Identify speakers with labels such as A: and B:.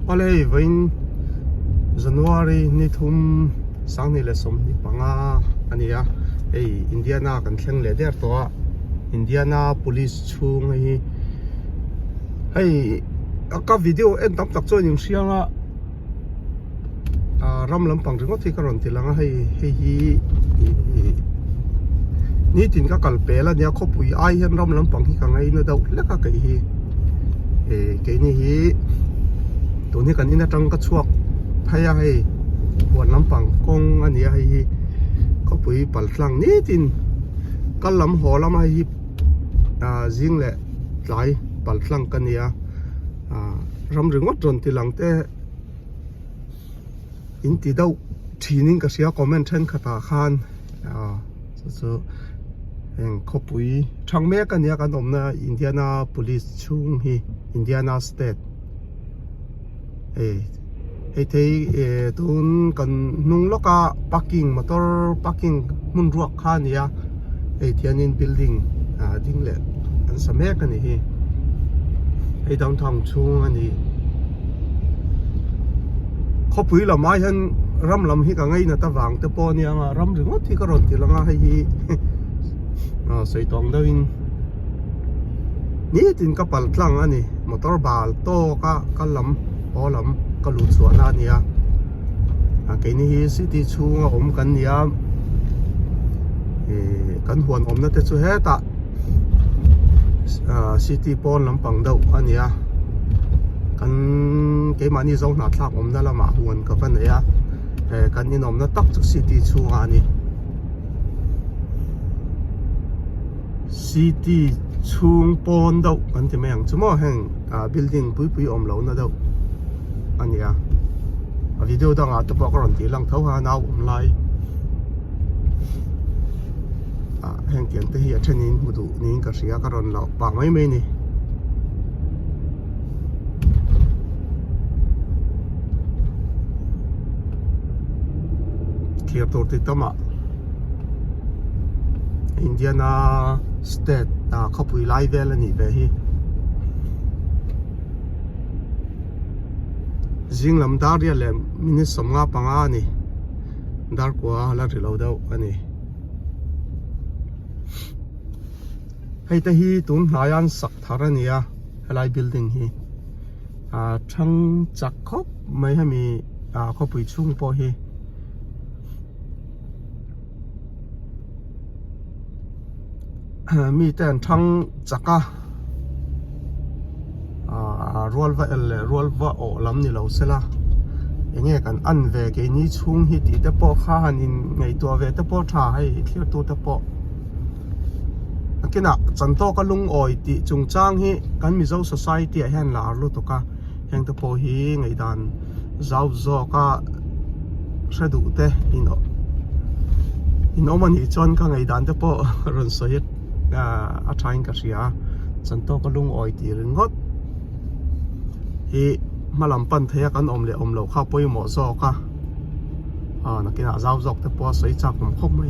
A: Oleh vain January ni thum sang ni le som ni panga ania Indiana kan thleng le der to Indiana police chung hei aka video en tam tak chon ning sianga ram lampang ringo thi karon tilanga hei ni tin ka kalpela nia khawpui ai hen ram lampang hi ka ngai na dau leka kai hi ke ni hi to ni kan ina tang ka chuak phaya hei huan lampang kong ania hi khawpui paltlang ni tin kalam holam hi jing le tlai paltlang kania ram ringot ron tilang te in ti dau thining ka sia comment then khata khan so eng khawpui thangme kania kan omna Indiana police chung hi Indiana state thei tun kan nung loka parking motor parking mun ruak khania thianin building ding le an same kani hi downtown chung ani khawpui lamai han ram lam hi ka ngai na ta wang te po nia ram ringot thi ka ron ti langa hi sei tong dawin ni tin ka pal tlang ani motor bal to ka lam olam ka lu chuana nia ke ni hi city chunga om kan nia kan huan om na te chu heta city pon lampang dau ania kan ke mani zong na thlak om na lama huan ka van ya kan in om na tak chu city chunga ni city chung pon dau kan ti meng chumo heng building pui om lo na dau ania video dang a to pa ron ti lang thau ha naw om lai heng tiang te hi a thenin mudu ning ka ria ka ron lo pa mai mai ni kia tor ti tama Indiana state khawpui lai vel ani ve hi jinglam daria le minute somnga panga ni dar kwa la rilo dau ani hei te hi tun hnayan sak tharania helai building hi thang chak khop mai hami khawpui chung po hi mi ten thang chaka rualva o lam ni lo sela enge kan an ve ke ni chung hi ti te po kha hanin ngai to ve te po tha hai thlir tu te po akina chanto ka lung oi ti chungchang hi kan mizo society a hen la lu to ka heng te po hi ngai dan zau zo ka shadu te in oman hi chon ka ngai dan te po ron so yet a thain ka ria chanto ka lung oi ti ringot hi malam pan thaya kan om lo khawpui mo zo ka nakina zau zok te po soi chak khom khom mai